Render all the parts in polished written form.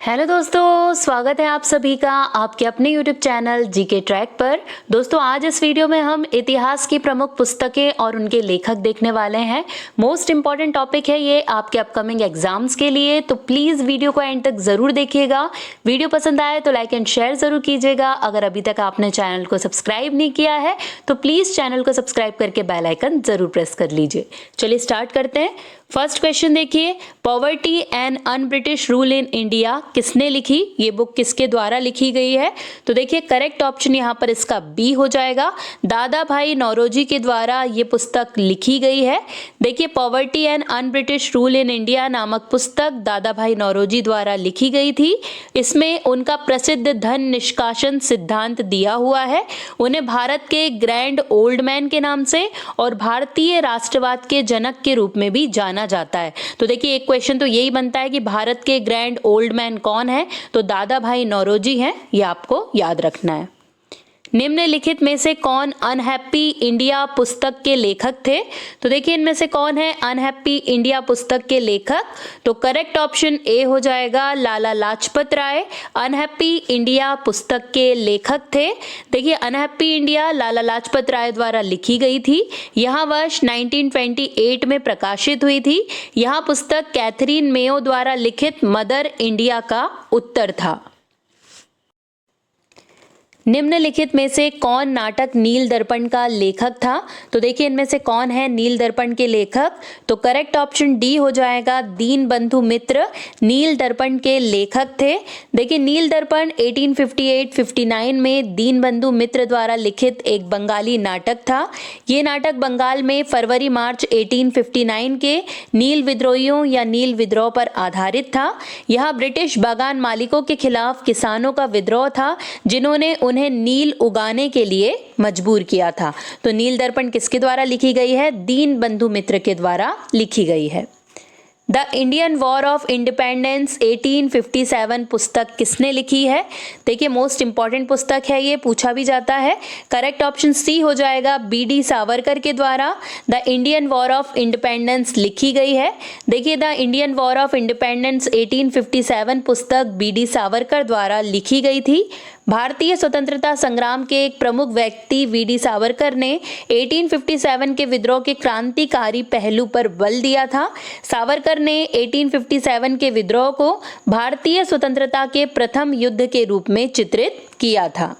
Hello दोस्तों, स्वागत है आप सभी का आपके अपने YouTube चैनल जीके ट्रैक पर। दोस्तों, आज इस वीडियो में हम इतिहास की प्रमुख पुस्तकें और उनके लेखक देखने वाले हैं। मोस्ट इम्पॉर्टेंट टॉपिक है ये आपके अपकमिंग एग्जाम्स के लिए, तो प्लीज़ वीडियो को एंड तक ज़रूर देखिएगा। वीडियो पसंद आए तो लाइक एंड शेयर ज़रूर कीजिएगा। अगर अभी तक आपने चैनल को सब्सक्राइब नहीं किया है तो प्लीज़ चैनल को सब्सक्राइब करके बेल आइकन ज़रूर प्रेस कर लीजिए। चलिए स्टार्ट करते हैं। फर्स्ट क्वेश्चन देखिए, poverty and un British rule in India किसने लिखी? ये बुक किसके द्वारा लिखी गई है? तो देखिए करेक्ट ऑप्शन यहाँ पर इसका बी हो जाएगा। दादा भाई नौरोजी के द्वारा ये पुस्तक लिखी गई है। देखिए poverty and un British rule in India नामक पुस्तक दादा भाई नौरोजी द्वारा लिखी गई थी। इसमें उनका प्रसिद्ध धन निष्कासन सिद्धांत दिया हुआ है। उन्हें भारत के ग्रैंड ओल्ड मैन के नाम से और भारतीय राष्ट्रवाद के जनक के रूप में भी जाना जाता है। तो देखिए एक क्वेश्चन तो यही बनता है कि भारत के ग्रैंड ओल्ड मैन कौन है? तो दादा भाई नौरोजी हैं, ये आपको याद रखना है। निम्नलिखित में से कौन अनहैप्पी इंडिया पुस्तक के लेखक थे? तो देखिए इनमें से कौन है अनहैप्पी इंडिया पुस्तक के लेखक? तो करेक्ट ऑप्शन ए हो जाएगा, लाला लाजपत राय अनहैप्पी इंडिया पुस्तक के लेखक थे। देखिए अनहैप्पी इंडिया लाला लाजपत राय द्वारा लिखी गई थी। यह वर्ष 1928 में प्रकाशित हुई थी। यह पुस्तक कैथरीन मेयो द्वारा लिखित मदर इंडिया का उत्तर था। निम्नलिखित में से कौन नाटक नील दर्पण का लेखक था? तो देखिए इनमें से कौन है नील दर्पण के लेखक? तो करेक्ट ऑप्शन डी हो जाएगा, दीनबंधु मित्र नील दर्पण के लेखक थे। देखिए नील दर्पण 1858-59 में दीनबंधु मित्र द्वारा लिखित एक बंगाली नाटक था। ये नाटक बंगाल में फरवरी मार्च 1859 के नील विद्रोहियों या नील विद्रोह पर आधारित था। यह ब्रिटिश बागान मालिकों के खिलाफ किसानों का विद्रोह था, जिन्होंने उन्हें नील उगाने के लिए मजबूर किया था। तो नील दर्पण किसके द्वारा लिखी गई है? दीनबंधु मित्र के द्वारा लिखी गई है। The Indian war of independence 1857 पुस्तक किसने लिखी है? देखिए मोस्ट इंपॉर्टेंट पुस्तक है, ये पूछा भी जाता है। करेक्ट ऑप्शन सी हो जाएगा, बी.डी. सावरकर के द्वारा the Indian war of independence लिखी गई है। देखिए the Indian war of independence 1857 पुस्तक बी.डी. सावरकर द्वारा लिखी गई थी। भारतीय स्वतंत्रता संग्राम के एक प्रमुख व्यक्ति वी.डी. सावरकर ने 1857 के विद्रोह के क्रांतिकारी पहलू पर बल दिया था। सावरकर ने 1857 के विद्रोह को भारतीय स्वतंत्रता के प्रथम युद्ध के रूप में चित्रित किया था।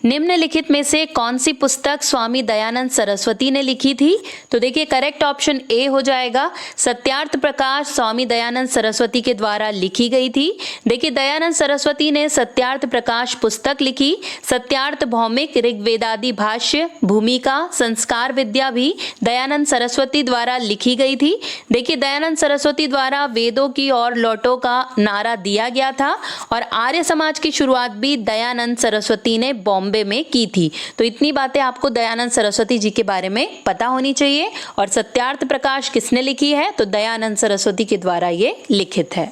निम्नलिखित में से कौन सी पुस्तक स्वामी दयानंद सरस्वती ने लिखी थी? तो देखिए करेक्ट ऑप्शन ए हो जाएगा, सत्यार्थ प्रकाश स्वामी दयानंद सरस्वती के द्वारा लिखी गई थी। देखिए दयानंद सरस्वती ने सत्यार्थ प्रकाश पुस्तक लिखी। सत्यार्थ भौमिक, ऋग्वेदादि भाष्य, भूमिका, संस्कार विद्या भी दयानंद सरस्वती द्वारा लिखी गई थी। देखिए दयानंद सरस्वती द्वारा वेदों की ओर लौटो का नारा दिया गया था और आर्य समाज की शुरुआत भी दयानंद सरस्वती ने बॉम्बे में की थी। तो इतनी बातें आपको दयानंद सरस्वती जी के बारे में पता होनी चाहिए। और सत्यार्थ प्रकाश किसने लिखी है? तो दयानंद सरस्वती के द्वारा ये लिखित है।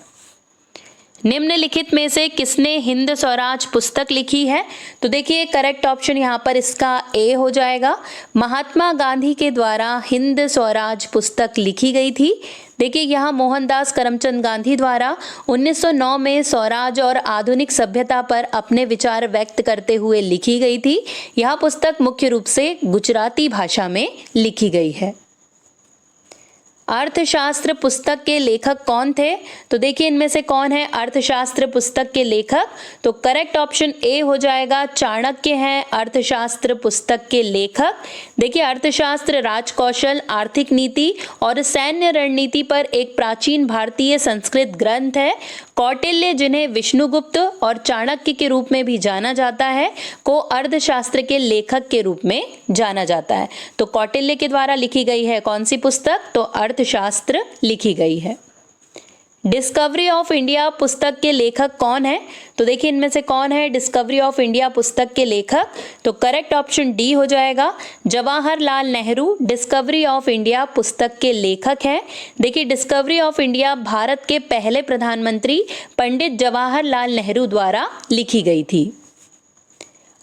निम्नलिखित में से किसने हिंद स्वराज पुस्तक लिखी है? तो देखिए करेक्ट ऑप्शन यहाँ पर इसका ए हो जाएगा, महात्मा गांधी के द्वारा हिंद स्वराज पुस्तक लिखी गई थी। देखिए यहाँ मोहनदास करमचंद गांधी द्वारा 1909 में स्वराज और आधुनिक सभ्यता पर अपने विचार व्यक्त करते हुए लिखी गई थी। यह पुस्तक मुख्य रूप से गुजराती भाषा में लिखी गई है। अर्थशास्त्र पुस्तक के लेखक कौन थे? तो देखिए इनमें से कौन है अर्थशास्त्र पुस्तक के लेखक? तो करेक्ट ऑप्शन ए हो जाएगा, चाणक्य हैं अर्थशास्त्र पुस्तक के लेखक। देखिए अर्थशास्त्र राजकौशल, आर्थिक नीति और सैन्य रणनीति पर एक प्राचीन भारतीय संस्कृत ग्रंथ है। कौटिल्य, जिन्हें विष्णुगुप्त और चाणक्य के रूप में भी जाना जाता है, को अर्थशास्त्र के लेखक के रूप में जाना जाता है। तो कौटिल्य के द्वारा लिखी गई है कौन सी पुस्तक? तो अर्थशास्त्र लिखी गई है। डिस्कवरी ऑफ इंडिया पुस्तक के लेखक कौन है? तो देखिए इनमें से कौन है डिस्कवरी ऑफ इंडिया पुस्तक के लेखक? तो करेक्ट ऑप्शन डी हो जाएगा, Jawaharlal Nehru discovery of India पुस्तक के लेखक हैं। देखिए डिस्कवरी ऑफ इंडिया भारत के पहले प्रधानमंत्री पंडित जवाहरलाल नेहरू द्वारा लिखी गई थी।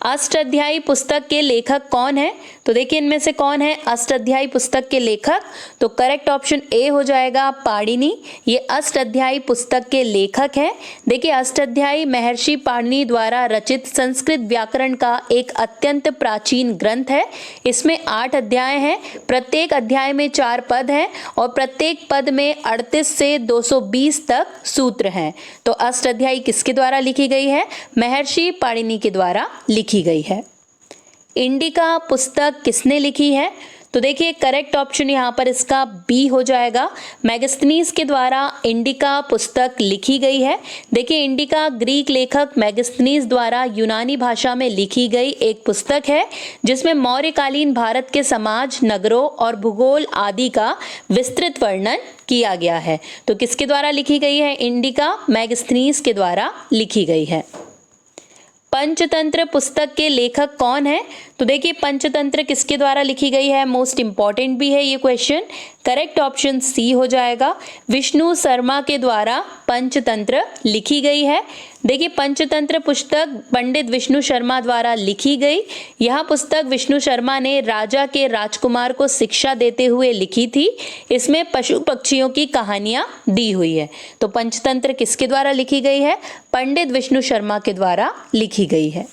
अष्टाध्यायी पुस्तक के लेखक कौन है? तो देखिए इनमें से कौन है अष्टाध्यायी पुस्तक के लेखक? तो करेक्ट ऑप्शन ए हो जाएगा पाणिनि। ये अष्टाध्यायी पुस्तक के लेखक हैं। देखिए अष्टाध्यायी महर्षि पाणिनि द्वारा रचित संस्कृत व्याकरण का एक अत्यंत प्राचीन ग्रंथ है। इसमें 8 अध्याय हैं। प्रत्येक अध्याय में 4 पद हैं और प्रत्येक पद में 38 से 220 तक सूत्र हैं। तो अष्टाध्यायी किसके द्वारा लिखी गई है? महर्षि पाणिनि के द्वारा लिखी गई है। इंडिका पुस्तक किसने लिखी है? तो देखिए करेक्ट ऑप्शन यहाँ पर इसका बी हो जाएगा। मैगस्थनीज के द्वारा इंडिका पुस्तक लिखी गई है। देखिए इंडिका ग्रीक लेखक मैगस्थनीज द्वारा यूनानी भाषा में लिखी गई एक पुस्तक है जिसमें मौर्यकालीन भारत के समाज, नगरों और भूगोल आदि का विस्तृत वर्णन किया गया है। तो किसके द्वारा लिखी गई है इंडिका? मैगस्थनीज के द्वारा लिखी गई है। पंचतंत्र पुस्तक के लेखक कौन है? तो देखिए पंचतंत्र किसके द्वारा लिखी गई है? मोस्ट इंपॉर्टेंट भी है ये क्वेश्चन। करेक्ट ऑप्शन सी हो जाएगा। विष्णु शर्मा के द्वारा पंचतंत्र लिखी गई है। देखिए पंचतंत्र पुस्तक पंडित विष्णु शर्मा द्वारा लिखी गई। यह पुस्तक विष्णु शर्मा ने राजा के राजकुमार को शिक्षा देते हुए लिखी थी। इसमें पशु पक्षियों की कहानियां दी हुई है। तो पंचतंत्र किसके द्वारा लिखी गई है? पंडित विष्णु शर्मा के द्वारा लिखी गई है।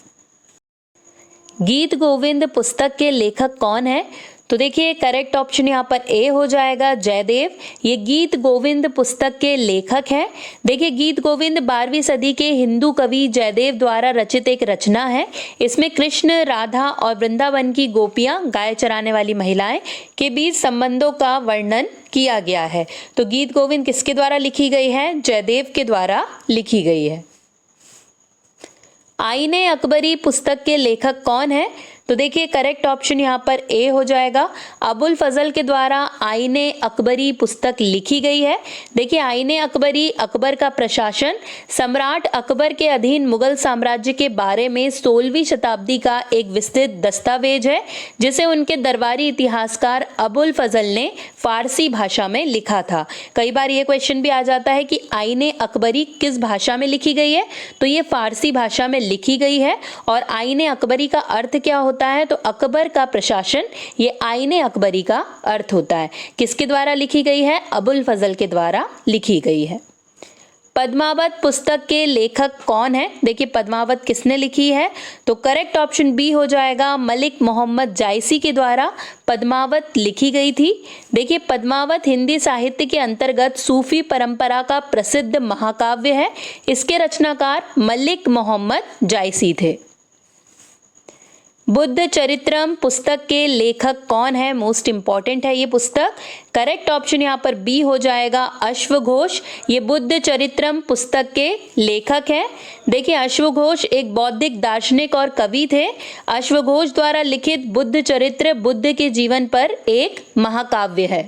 गीत गोविंद पुस्तक के लेखक कौन है? तो देखिए करेक्ट ऑप्शन यहाँ पर ए हो जाएगा जयदेव। ये गीत गोविंद पुस्तक के लेखक हैं। देखिए गीत गोविंद 12वीं सदी के हिंदू कवि जयदेव द्वारा रचित एक रचना है। इसमें कृष्ण, राधा और वृंदावन की गोपियां, गाय चराने वाली महिलाएं के बीच संबंधों का वर्णन किया गया है। तो गीत गोविंद किसके द्वारा लिखी गई है? जयदेव के द्वारा लिखी गई है। आईने अकबरी पुस्तक के लेखक कौन है? तो देखिए करेक्ट ऑप्शन यहाँ पर ए हो जाएगा। अबुल फजल के द्वारा आईने अकबरी पुस्तक लिखी गई है। देखिए आईने अकबरी अकबर का प्रशासन, सम्राट अकबर के अधीन मुगल साम्राज्य के बारे में 16वीं शताब्दी का एक विस्तृत दस्तावेज है जिसे उनके दरबारी इतिहासकार अबुल फजल ने फारसी भाषा में लिखा था। कई बार ये क्वेश्चन भी आ जाता है कि आईने अकबरी किस भाषा में लिखी गई है? तो ये फारसी भाषा में लिखी गई है। और आईने अकबरी का अर्थ क्या होता है? तो अकबर का प्रशासन, ये आईने अकबरी का अर्थ होता है। किसके द्वारा लिखी गई है? अबुल फजल के द्वारा लिखी गई है। पद्मावत पुस्तक के लेखक कौन है? देखिए पद्मावत किसने लिखी है? तो करेक्ट ऑप्शन बी हो जाएगा। मलिक मोहम्मद जायसी के द्वारा पद्मावत लिखी गई थी। देखिए पद्मावत हिंदी साहित्य के अंतर्गत सूफी परंपरा का प्रसिद्ध महाकाव्य है। इसके रचनाकार मलिक मोहम्मद जायसी थे। बुद्ध चरित्रम पुस्तक के लेखक कौन है? मोस्ट इंपॉर्टेंट है ये पुस्तक। करेक्ट ऑप्शन यहाँ पर बी हो जाएगा अश्वघोष। ये बुद्ध चरित्रम पुस्तक के लेखक हैं। देखिए अश्वघोष एक बौद्धिक दार्शनिक और कवि थे। अश्वघोष द्वारा लिखित बुद्ध चरित्र बुद्ध के जीवन पर एक महाकाव्य है।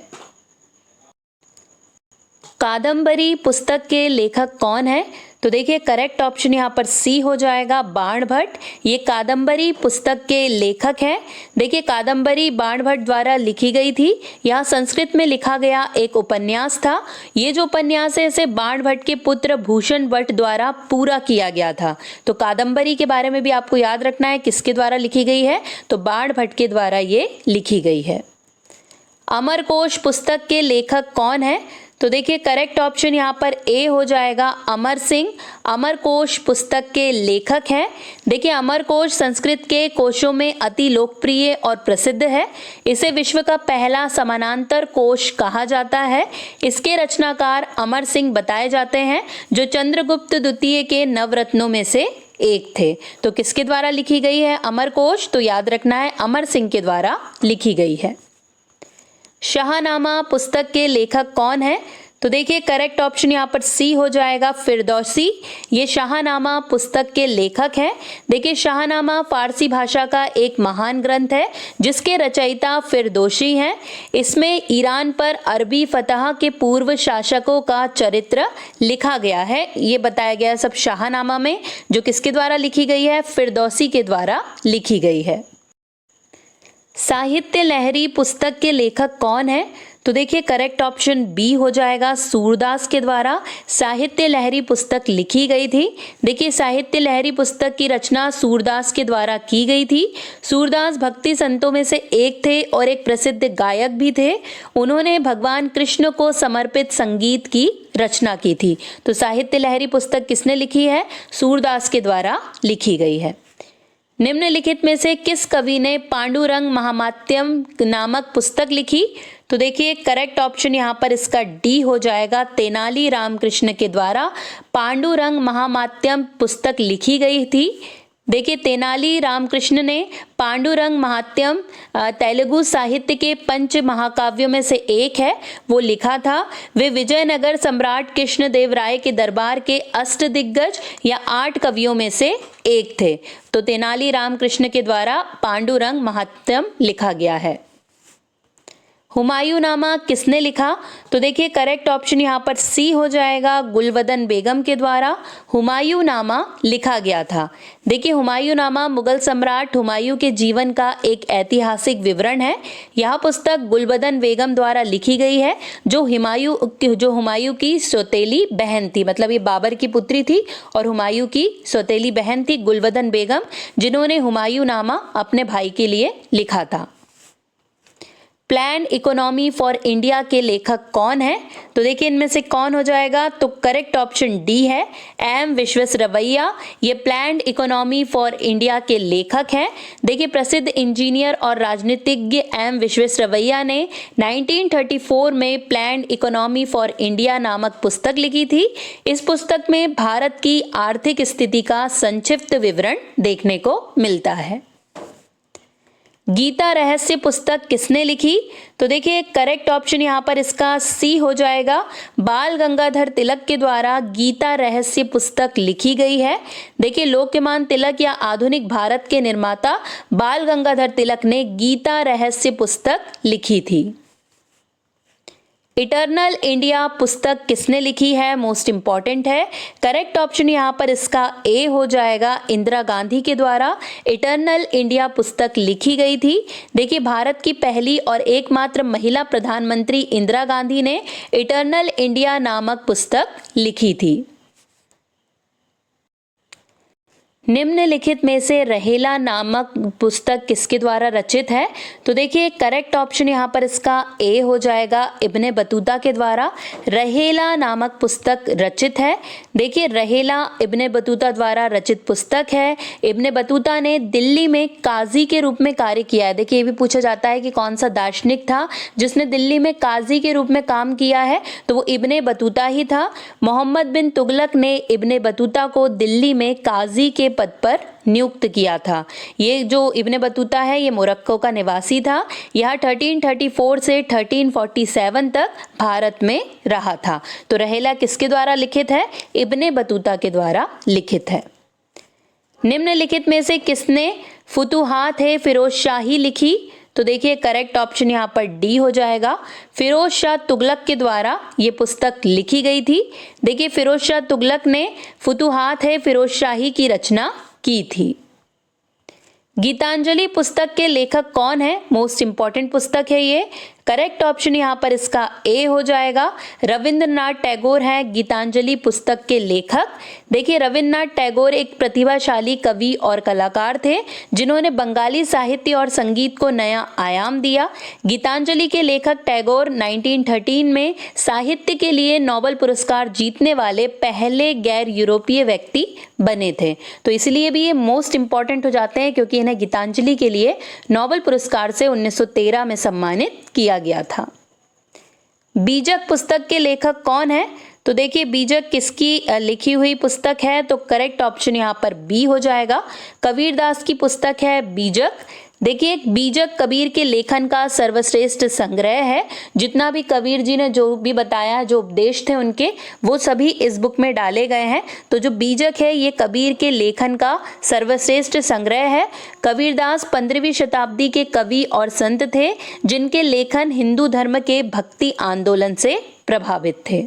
कादम्बरी पुस्तक के लेखक कौन है? तो देखिए करेक्ट ऑप्शन यहाँ पर सी हो जाएगा बाणभट्ट। ये कादम्बरी पुस्तक के लेखक हैं। देखिए कादम्बरी बाणभट्ट द्वारा लिखी गई थी। यह संस्कृत में लिखा गया एक उपन्यास था। ये जो उपन्यास है इसे बाणभट्ट के पुत्र भूषण भट्ट द्वारा पूरा किया गया था। तो कादम्बरी के बारे में भी आपको याद रखना है किसके द्वारा लिखी गई है? तो बाणभट्ट के द्वारा ये लिखी गई है। अमरकोश पुस्तक के लेखक कौन है? तो देखिए करेक्ट ऑप्शन यहाँ पर ए हो जाएगा अमर सिंह। अमरकोश पुस्तक के लेखक हैं। देखिए अमरकोश संस्कृत के कोशों में अति लोकप्रिय और प्रसिद्ध है। इसे विश्व का पहला समानांतर कोश कहा जाता है। इसके रचनाकार अमर सिंह बताए जाते हैं जो चंद्रगुप्त द्वितीय के नवरत्नों में से एक थे। तो किसके द्वारा लिखी गई है अमरकोश? तो याद रखना है अमर सिंह के द्वारा लिखी गई है। शाहनामा पुस्तक के लेखक कौन है? तो देखिए करेक्ट ऑप्शन यहाँ पर सी हो जाएगा फिरदौसी। ये शाहनामा पुस्तक के लेखक हैं। देखिए शाहनामा फारसी भाषा का एक महान ग्रंथ है जिसके रचयिता फिरदौसी हैं। इसमें ईरान पर अरबी फतह के पूर्व शासकों का चरित्र लिखा गया है। ये बताया गया सब शाहनामा में, जो किसके द्वारा लिखी गई है? फिरदौसी के द्वारा लिखी गई है। साहित्य लहरी पुस्तक के लेखक कौन है? तो देखिए करेक्ट ऑप्शन बी हो जाएगा, सूरदास के द्वारा साहित्य लहरी पुस्तक लिखी गई थी। देखिए साहित्य लहरी पुस्तक की रचना सूरदास के द्वारा की गई थी। सूरदास भक्ति संतों में से एक थे और एक प्रसिद्ध गायक भी थे। उन्होंने भगवान कृष्ण को समर्पित संगीत की रचना की थी। तो साहित्य लहरी पुस्तक किसने लिखी है? सूरदास के द्वारा लिखी गई है। निम्नलिखित में से किस कवि ने पांडुरंग महामात्यम नामक पुस्तक लिखी? तो देखिए करेक्ट ऑप्शन यहाँ पर इसका डी हो जाएगा, तेनाली रामकृष्ण के द्वारा पांडुरंग महामात्यम पुस्तक लिखी गई थी। देखिए तेनाली रामकृष्ण ने पांडुरंग महात्यम तेलुगु साहित्य के पंच महाकाव्यों में से एक है, वो लिखा था। वे विजयनगर सम्राट कृष्णदेवराय के दरबार के अष्टदिग्गज या 8 कवियों में से एक थे। तो तेनाली रामकृष्ण के द्वारा पांडुरंग महात्यम लिखा गया है। हुमायूं नामा किसने लिखा? तो देखिए करेक्ट ऑप्शन यहाँ पर सी हो जाएगा, गुलबदन बेगम के द्वारा हुमायूं नामा लिखा गया था। देखिए हुमायूं नामा मुगल सम्राट हुमायूं के जीवन का एक ऐतिहासिक विवरण है। यह पुस्तक गुलबदन बेगम द्वारा लिखी गई है, जो हुमायूं की सौतेली बहन थी। मतलब ये बाबर की पुत्री थी और हुमायूं की सौतेली बहन थी गुलबदन बेगम, जिन्होंने हुमायूं नामा अपने भाई के लिए लिखा था। प्लान इकोनॉमी फॉर इंडिया के लेखक कौन है? तो देखिए इनमें से कौन हो जाएगा? तो करेक्ट ऑप्शन डी है, एम विश्वेश्वरैया। ये प्लान इकोनॉमी फॉर इंडिया के लेखक हैं। देखिए प्रसिद्ध इंजीनियर और राजनीतिज्ञ एम विश्वेश्वरैया ने 1934 में प्लान इकोनॉमी फॉर इंडिया नामक पुस्तक लिखी थी। इस पुस्तक में भारत की आर्थिक स्थिति का संक्षिप्त विवरण देखने को मिलता है। गीता रहस्य पुस्तक किसने लिखी? तो देखिए करेक्ट ऑप्शन यहाँ पर इसका सी हो जाएगा, बाल गंगाधर तिलक के द्वारा गीता रहस्य पुस्तक लिखी गई है। देखिए लोकमान तिलक या आधुनिक भारत के निर्माता बाल गंगाधर तिलक ने गीता रहस्य पुस्तक लिखी थी। इटर्नल इंडिया पुस्तक किसने लिखी है? मोस्ट इंपॉर्टेंट है। करेक्ट ऑप्शन यहाँ पर इसका ए हो जाएगा, इंदिरा गांधी के द्वारा इटर्नल इंडिया पुस्तक लिखी गई थी। देखिए भारत की पहली और एकमात्र महिला प्रधानमंत्री इंदिरा गांधी ने इटर्नल इंडिया नामक पुस्तक लिखी थी। निम्नलिखित में से रहेला नामक पुस्तक किसके द्वारा रचित है? तो देखिए करेक्ट ऑप्शन यहाँ पर इसका ए हो जाएगा, इब्ने बतूता के द्वारा रहेला नामक पुस्तक रचित है। देखिए रहेला इब्ने बतूता द्वारा रचित पुस्तक है। इब्ने बतूता ने दिल्ली में काजी के रूप में कार्य किया है। देखिए ये भी पूछा जाता है कि कौन सा दार्शनिक था जिसने दिल्ली में काजी के रूप में काम किया है, तो वो इब्ने बतूता ही था। मोहम्मद बिन तुगलक ने इब्ने बतूता को दिल्ली में काजी के पद पर नियुक्त किया था। ये जो इब्ने बतूता है ये मोरक्को का निवासी था। यह 1334 से 1347 तक भारत में रहा था। तो रहेला किसके द्वारा लिखित है? इब्ने बतूता के द्वारा लिखित है। निम्नलिखित में से किसने फुतुहात ए फिरोज शाही लिखी? तो देखिए करेक्ट ऑप्शन यहाँ पर डी हो जाएगा, फिरोज शाह तुगलक के द्वारा ये पुस्तक लिखी गई थी। देखिए फिरोज शाह तुगलक ने फुतुहात है फिरोज शाही की रचना की थी। गीतांजलि पुस्तक के लेखक कौन है? मोस्ट इंपॉर्टेंट पुस्तक है ये। करेक्ट ऑप्शन यहाँ पर इसका ए हो जाएगा, रविंद्रनाथ टैगोर हैं गीतांजलि पुस्तक के लेखक। देखिए रविंद्रनाथ टैगोर एक प्रतिभाशाली कवि और कलाकार थे जिन्होंने बंगाली साहित्य और संगीत को नया आयाम दिया। गीतांजलि के लेखक टैगोर 1913 में साहित्य के लिए नोबेल पुरस्कार जीतने वाले पहले गैर यूरोपीय व्यक्ति बने थे। तो इसलिए भी ये मोस्ट इंपॉर्टेंट हो जाते हैं क्योंकि इन्हें गीतांजलि के लिए नोबेल पुरस्कार से 1913 में सम्मानित किया गया था। बीजक पुस्तक के लेखक कौन है? तो देखिए बीजक किसकी लिखी हुई पुस्तक है? तो करेक्ट ऑप्शन यहाँ पर बी हो जाएगा, कबीरदास की पुस्तक है बीजक। देखिए बीजक कबीर के लेखन का सर्वश्रेष्ठ संग्रह है। जितना भी कबीर जी ने जो भी बताया, जो उपदेश थे उनके, वो सभी इस बुक में डाले गए हैं। तो जो बीजक है ये कबीर के लेखन का सर्वश्रेष्ठ संग्रह है। कबीरदास 15वीं शताब्दी के कवि और संत थे जिनके लेखन हिंदू धर्म के भक्ति आंदोलन से प्रभावित थे।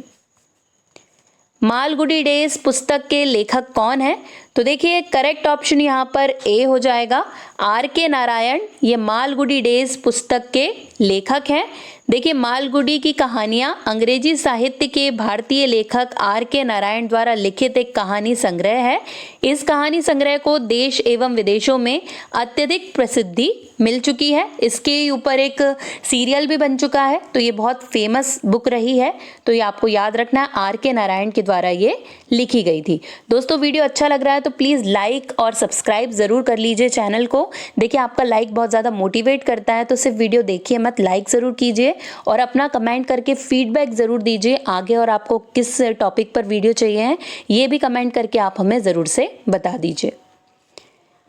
मालगुडी डेज पुस्तक के लेखक कौन है? तो देखिए करेक्ट ऑप्शन यहाँ पर ए हो जाएगा, आर के नारायण। ये मालगुडी डेज पुस्तक के लेखक हैं। देखिए, मालगुडी की कहानियां अंग्रेजी साहित्य के भारतीय लेखक R.K. नारायण द्वारा लिखित एक कहानी संग्रह है। इस कहानी संग्रह को देश एवं विदेशों में अत्यधिक प्रसिद्धि मिल चुकी है। इसके ऊपर एक सीरियल भी बन चुका है, तो ये बहुत फेमस बुक रही है। तो ये आपको याद रखना है, R.K. नारायण के द्वारा ये लिखी गई थी। दोस्तों, वीडियो अच्छा लग रहा है तो प्लीज़ लाइक और सब्सक्राइब ज़रूर कर लीजिए चैनल को। देखिए, आपका लाइक बहुत ज़्यादा मोटिवेट करता है, तो सिर्फ वीडियो देखिए मत, लाइक ज़रूर कीजिए और अपना कमेंट करके फीडबैक ज़रूर दीजिए आगे, और आपको किस टॉपिक पर वीडियो चाहिए है ये भी कमेंट करके आप हमें ज़रूर से बता दीजिए।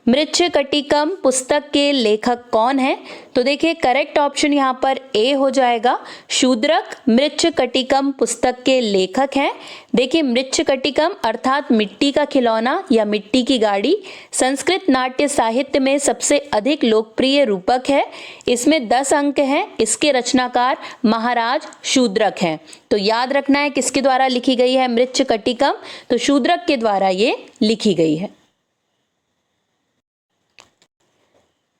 मृच्छकटिकम पुस्तक के लेखक कौन है? तो देखिए, करेक्ट ऑप्शन यहाँ पर ए हो जाएगा। शूद्रक मृच्छकटिकम पुस्तक के लेखक हैं। देखिए, मृच्छकटिकम अर्थात मिट्टी का खिलौना या मिट्टी की गाड़ी संस्कृत नाट्य साहित्य में सबसे अधिक लोकप्रिय रूपक है। इसमें 10 अंक हैं। इसके रचनाकार महाराज शूद्रक हैं। तो याद रखना है किसके द्वारा लिखी गई है मृच्छकटिकम, तो शूद्रक के द्वारा ये लिखी गई है।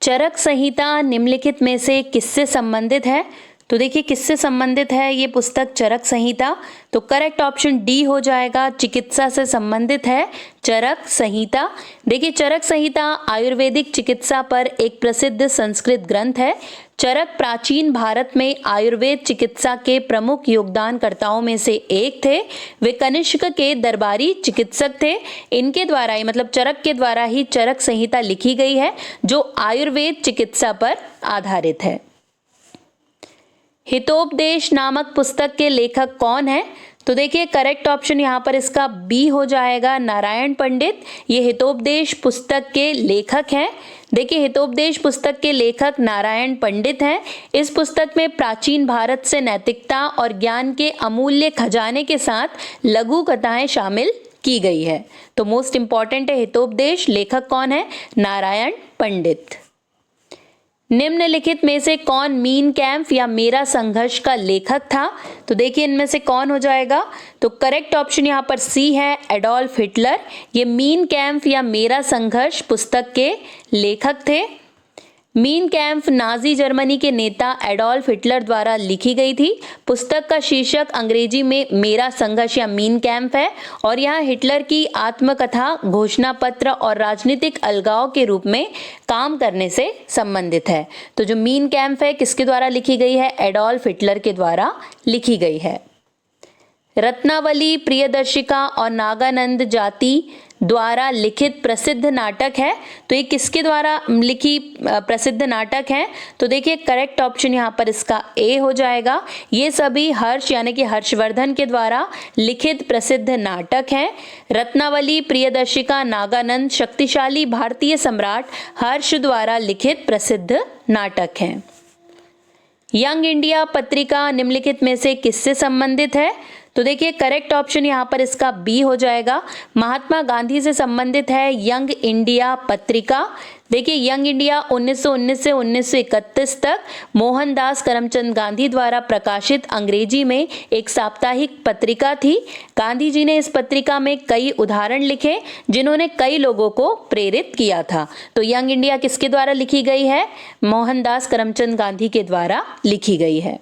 चरक संहिता निम्नलिखित में से किससे संबंधित है? तो देखिए, किससे संबंधित है ये पुस्तक चरक संहिता? तो करेक्ट ऑप्शन डी हो जाएगा, चिकित्सा से संबंधित है चरक संहिता। देखिए, चरक संहिता आयुर्वेदिक चिकित्सा पर एक प्रसिद्ध संस्कृत ग्रंथ है। चरक प्राचीन भारत में आयुर्वेद चिकित्सा के प्रमुख योगदानकर्ताओं में से एक थे। वे कनिष्क के दरबारी चिकित्सक थे। इनके द्वारा ही, मतलब चरक के द्वारा ही चरक संहिता लिखी गई है, जो आयुर्वेद चिकित्सा पर आधारित है। हितोपदेश नामक पुस्तक के लेखक कौन है? तो देखिए, करेक्ट ऑप्शन यहाँ पर इसका बी हो जाएगा, नारायण पंडित। ये हितोपदेश पुस्तक के लेखक हैं। देखिए, हितोपदेश पुस्तक के लेखक नारायण पंडित हैं। इस पुस्तक में प्राचीन भारत से नैतिकता और ज्ञान के अमूल्य खजाने के साथ लघु कथाएं शामिल की गई है। तो मोस्ट इंपॉर्टेंट है हितोपदेश, लेखक कौन है? नारायण पंडित। निम्नलिखित में से कौन मीन कैम्प या मेरा संघर्ष का लेखक था? तो देखिए, इनमें से कौन हो जाएगा? तो करेक्ट ऑप्शन यहाँ पर सी है, एडोल्फ हिटलर। ये मीन कैम्प या मेरा संघर्ष पुस्तक के लेखक थे। मीन कैम्प नाजी जर्मनी के नेता एडोल्फ हिटलर द्वारा लिखी गई थी। पुस्तक का शीर्षक अंग्रेजी में मेरा संघर्ष या मीन कैम्प है, और यहाँ हिटलर की आत्मकथा, घोषणा पत्र और राजनीतिक अलगाव के रूप में काम करने से संबंधित है। तो जो मीन कैम्प है किसके द्वारा लिखी गई है? एडोल्फ हिटलर के द्वारा लिखी गई है। रत्नावली, प्रियदर्शिका और नागानंद जाति द्वारा लिखित प्रसिद्ध नाटक है। तो ये किसके द्वारा लिखी प्रसिद्ध नाटक है? तो देखिए, करेक्ट ऑप्शन यहाँ पर इसका ए हो जाएगा। ये सभी हर्ष यानी कि हर्षवर्धन के द्वारा लिखित प्रसिद्ध नाटक हैं। रत्नावली, प्रियदर्शिका, नागानंद शक्तिशाली भारतीय सम्राट हर्ष द्वारा लिखित प्रसिद्ध नाटक हैं। यंग इंडिया पत्रिका निम्नलिखित में से किससे संबंधित है? तो देखिए, करेक्ट ऑप्शन यहाँ पर इसका बी हो जाएगा, महात्मा गांधी से संबंधित है यंग इंडिया पत्रिका। देखिए, यंग इंडिया 1919 से 1931 तक मोहनदास करमचंद गांधी द्वारा प्रकाशित अंग्रेजी में एक साप्ताहिक पत्रिका थी। गांधी जी ने इस पत्रिका में कई उदाहरण लिखे जिन्होंने कई लोगों को प्रेरित किया था। तो यंग इंडिया किसके द्वारा लिखी गई है? मोहनदास करमचंद गांधी के द्वारा लिखी गई है।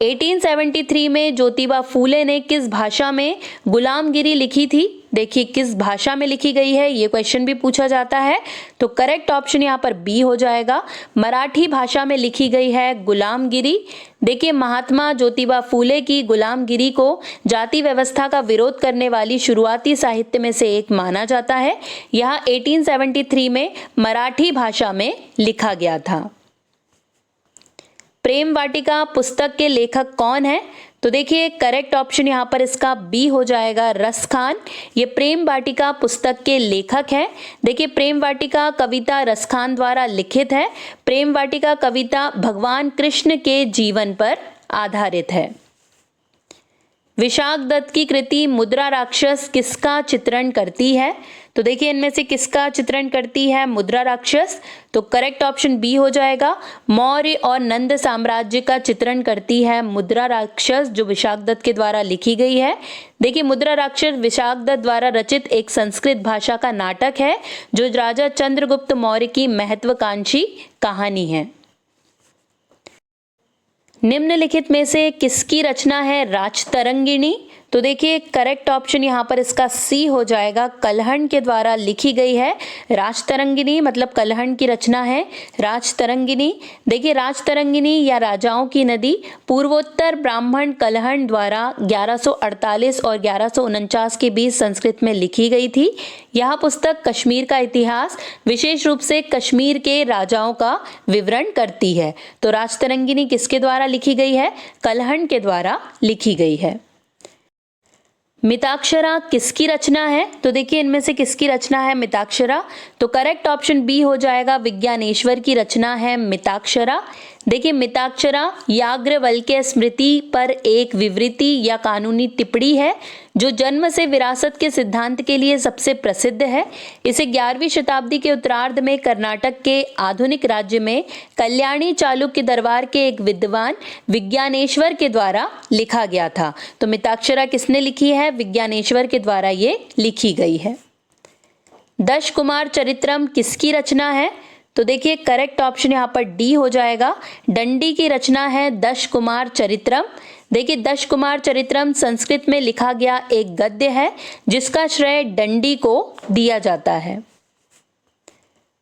1873 में ज्योतिबा फूले ने किस भाषा में गुलामगिरी लिखी थी? देखिए, किस भाषा में लिखी गई है ये क्वेश्चन भी पूछा जाता है। तो करेक्ट ऑप्शन यहाँ पर बी हो जाएगा, मराठी भाषा में लिखी गई है गुलामगिरी। देखिए, महात्मा ज्योतिबा फूले की गुलामगिरी को जाति व्यवस्था का विरोध करने वाली शुरुआती साहित्य में से एक माना जाता है। यह 1873 में मराठी भाषा में लिखा गया था। प्रेम वाटिका पुस्तक के लेखक कौन है? तो देखिए, करेक्ट ऑप्शन यहाँ पर इसका बी हो जाएगा, रस खान। ये प्रेम वाटिका पुस्तक के लेखक हैं। देखिए, प्रेम वाटिका कविता रस खान द्वारा लिखित है। प्रेम वाटिका कविता भगवान कृष्ण के जीवन पर आधारित है। विशाख दत्त की कृति मुद्रा राक्षस किसका चित्रण करती है? तो देखिए, इनमें से किसका चित्रण करती है मुद्रा राक्षस? तो करेक्ट ऑप्शन बी हो जाएगा, मौर्य और नंद साम्राज्य का चित्रण करती है मुद्रा राक्षस, जो विशाख दत्त के द्वारा लिखी गई है। देखिए, मुद्रा राक्षस विशाख दत्त द्वारा रचित एक संस्कृत भाषा का नाटक है, जो राजा चंद्रगुप्त मौर्य की महत्वाकांक्षी कहानी है। निम्नलिखित में से किसकी रचना है राजतरंगिणी? तो देखिए करेक्ट ऑप्शन यहाँ पर इसका सी हो जाएगा, कल्हण के द्वारा लिखी गई है राजतरंगिणी, मतलब कल्हण की रचना है राजतरंगिणी। देखिए राजतरंगिणी या राजाओं की नदी पूर्वोत्तर ब्राह्मण कल्हण द्वारा 1148 और 1149 के बीच संस्कृत में लिखी गई थी। यह पुस्तक कश्मीर का इतिहास, विशेष रूप से कश्मीर के राजाओं का विवरण करती है। तो राजतरंगिणी किसके द्वारा लिखी गई है? कल्हण के द्वारा लिखी गई है। मिताक्षरा किसकी रचना है? तो देखिए इनमें से किसकी रचना है मिताक्षरा? तो करेक्ट ऑप्शन बी हो जाएगा, विज्ञानेश्वर की रचना है मिताक्षरा। देखिए मिताक्षरा याज्ञवल्क्य स्मृति पर एक विवृति या कानूनी टिप्पणी है जो जन्म से विरासत के सिद्धांत के लिए सबसे प्रसिद्ध है। इसे 11वीं शताब्दी के उत्तरार्ध में कर्नाटक के आधुनिक राज्य में कल्याणी चालुक्य दरबार के एक विद्वान विज्ञानेश्वर के द्वारा लिखा गया था। तो मिताक्षरा किसने लिखी है? विज्ञानेश्वर के द्वारा ये लिखी गई है। दश कुमार चरित्रम किसकी रचना है? तो देखिए करेक्ट ऑप्शन यहाँ पर डी हो जाएगा, दंडी की रचना है दश कुमार चरित्रम। देखिए दश कुमार चरित्रम संस्कृत में लिखा गया एक गद्य है जिसका श्रेय दंडी को दिया जाता है।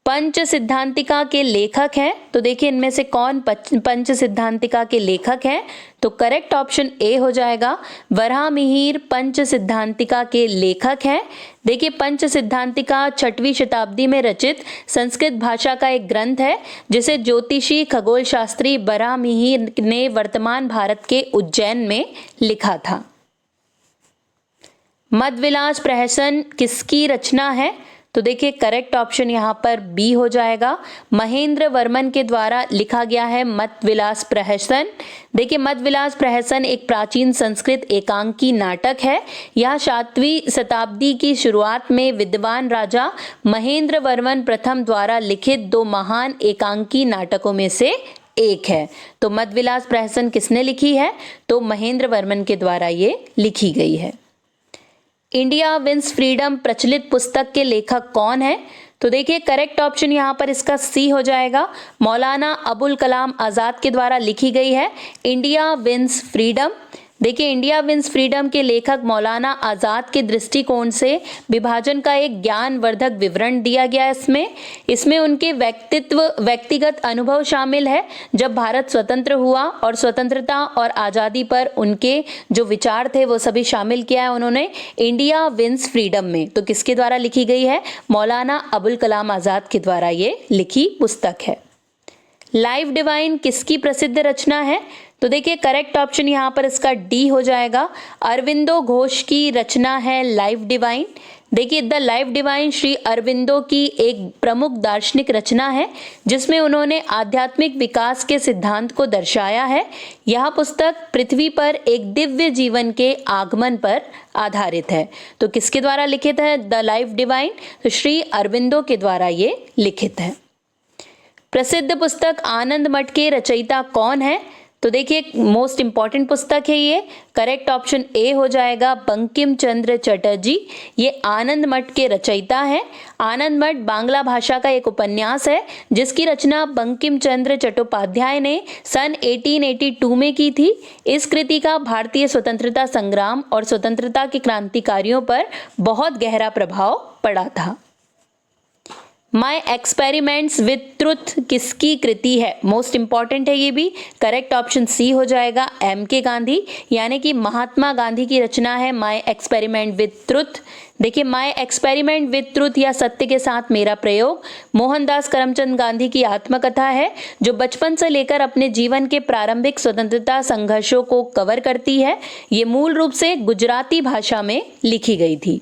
पंच सिद्धांतिका के लेखक हैं? तो देखिए इनमें से कौन पंच सिद्धांतिका के लेखक हैं? तो करेक्ट ऑप्शन ए हो जाएगा, वराहमिहिर पंच सिद्धांतिका के लेखक हैं। देखिए पंच सिद्धांतिका 6वीं शताब्दी में रचित संस्कृत भाषा का एक ग्रंथ है जिसे ज्योतिषी खगोल शास्त्री वराहमिहिर ने वर्तमान भारत के उज्जैन में लिखा था। मदविलास प्रहसन किसकी रचना है? तो देखिए करेक्ट ऑप्शन यहाँ पर बी हो जाएगा, महेंद्र वर्मन के द्वारा लिखा गया है मदविलास प्रहसन। देखिए मदविलास प्रहसन एक प्राचीन संस्कृत एकांकी नाटक है। यह 7वीं शताब्दी की शुरुआत में विद्वान राजा महेंद्र वर्मन प्रथम द्वारा लिखित 2 महान एकांकी नाटकों में से एक है। तो मदविलास प्रहसन किसने लिखी है? तो महेंद्र वर्मन के द्वारा ये लिखी गई है। इंडिया विंस फ्रीडम प्रचलित पुस्तक के लेखक कौन है? तो देखिए करेक्ट ऑप्शन यहाँ पर इसका सी हो जाएगा, मौलाना अबुल कलाम आज़ाद के द्वारा लिखी गई है इंडिया विंस फ्रीडम। देखिए इंडिया विंस फ्रीडम के लेखक मौलाना आज़ाद के दृष्टिकोण से विभाजन का एक ज्ञानवर्धक विवरण दिया गया है। इसमें उनके व्यक्तिगत अनुभव शामिल है जब भारत स्वतंत्र हुआ और स्वतंत्रता और आज़ादी पर उनके जो विचार थे वो सभी शामिल किया है उन्होंने इंडिया विंस फ्रीडम में। तो किसके द्वारा लिखी गई है? मौलाना अबुल कलाम आज़ाद के द्वारा ये लिखी पुस्तक है। लाइफ डिवाइन किसकी प्रसिद्ध रचना है? तो देखिए करेक्ट ऑप्शन यहाँ पर इसका डी हो जाएगा, अरविंदो घोष की रचना है लाइफ डिवाइन। देखिए the life divine Shri Aurobindo की एक प्रमुख दार्शनिक रचना है जिसमें उन्होंने आध्यात्मिक विकास के सिद्धांत को दर्शाया है। यह पुस्तक पृथ्वी पर एक दिव्य जीवन के आगमन पर आधारित है। तो किसके द्वारा लिखित है द लाइफ डिवाइन? तो श्री अरविंदो के द्वारा ये लिखित है। प्रसिद्ध पुस्तक आनंद मठ के रचयिता कौन है? तो देखिए मोस्ट इंपॉर्टेंट पुस्तक है ये, करेक्ट ऑप्शन ए हो जाएगा, बंकिम चंद्र चटर्जी ये आनंद मठ के रचयिता है। आनंद मठ बांग्ला भाषा का एक उपन्यास है जिसकी रचना बंकिम चंद्र चट्टोपाध्याय ने सन 1882 में की थी। इस कृति का भारतीय स्वतंत्रता संग्राम और स्वतंत्रता के क्रांतिकारियों पर बहुत गहरा प्रभाव पड़ा था। माई एक्सपेरिमेंट्स विथ ट्रुथ किसकी कृति है? मोस्ट इंपॉर्टेंट है ये भी, करेक्ट ऑप्शन सी हो जाएगा, M.K. गांधी यानी कि महात्मा गांधी की रचना है माई एक्सपेरिमेंट विथ ट्रुथ। देखिए माई एक्सपेरिमेंट विथ ट्रुथ या सत्य के साथ मेरा प्रयोग मोहनदास करमचंद गांधी की आत्मकथा है जो बचपन से लेकर अपने जीवन के प्रारंभिक स्वतंत्रता संघर्षों को कवर करती है। ये मूल रूप से गुजराती भाषा में लिखी गई थी।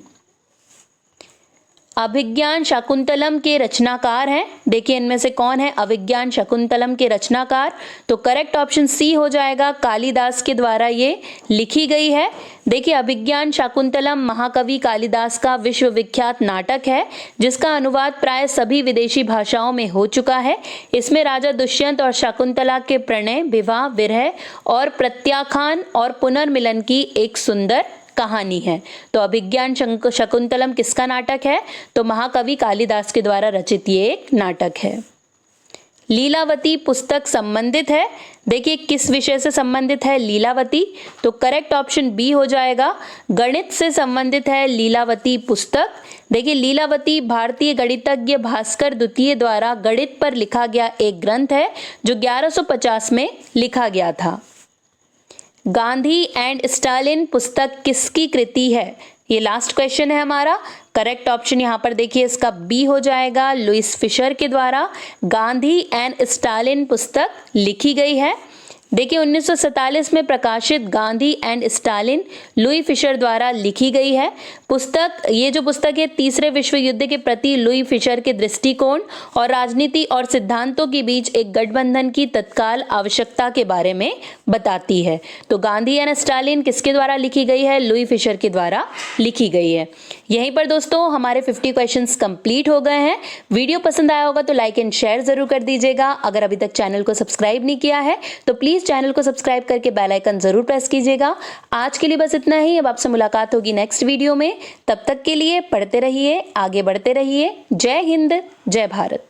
अभिज्ञान शाकुंतलम के रचनाकार हैं? देखिए इनमें से कौन है अभिज्ञान शाकुंतलम के रचनाकार? तो करेक्ट ऑप्शन सी हो जाएगा, कालिदास के द्वारा ये लिखी गई है। देखिए अभिज्ञान शाकुंतलम महाकवि कालिदास का विश्वविख्यात नाटक है जिसका अनुवाद प्राय सभी विदेशी भाषाओं में हो चुका है। इसमें राजा दुष्यंत और शाकुंतला के प्रणय, विवाह, विरह और प्रत्याख्यान और पुनर्मिलन की एक सुंदर कहानी है। तो अभिज्ञान शकुंतलम किसका नाटक है? तो महाकवि कालिदास के द्वारा रचित ये एक नाटक है। लीलावती पुस्तक संबंधित है? देखिए किस विषय से संबंधित है लीलावती, तो करेक्ट ऑप्शन बी हो जाएगा, गणित से संबंधित है लीलावती पुस्तक। देखिए लीलावती भारतीय गणितज्ञ भास्कर द्वितीय द्वारा गणित पर लिखा गया एक ग्रंथ है जो 1150 में लिखा गया था। गांधी एंड स्टालिन पुस्तक किसकी कृति है? ये लास्ट क्वेश्चन है हमारा। करेक्ट ऑप्शन यहाँ पर देखिए इसका बी हो जाएगा, लुइस फिशर के द्वारा गांधी एंड स्टालिन पुस्तक लिखी गई है। देखिए 1947 में प्रकाशित Gandhi and Stalin Louis Fischer द्वारा लिखी गई है पुस्तक। ये जो पुस्तक है तीसरे विश्व युद्ध के प्रति लुई फिशर के दृष्टिकोण और राजनीति और सिद्धांतों के बीच एक गठबंधन की तत्काल आवश्यकता के बारे में बताती है। तो गांधी एंड स्टालिन किसके द्वारा लिखी गई है? लुई फिशर के द्वारा लिखी गई है। यहीं पर दोस्तों हमारे 50 क्वेश्चंस कंप्लीट हो गए हैं। वीडियो पसंद आया होगा तो लाइक एंड शेयर जरूर कर दीजिएगा। अगर अभी तक चैनल को सब्सक्राइब नहीं किया है तो प्लीज चैनल को सब्सक्राइब करके बेल आइकन जरूर प्रेस कीजिएगा। आज के लिए बस इतना ही। अब आपसे मुलाकात होगी नेक्स्ट वीडियो में। तब तक के लिए पढ़ते रहिए, आगे बढ़ते रहिए। जय हिंद, जय भारत।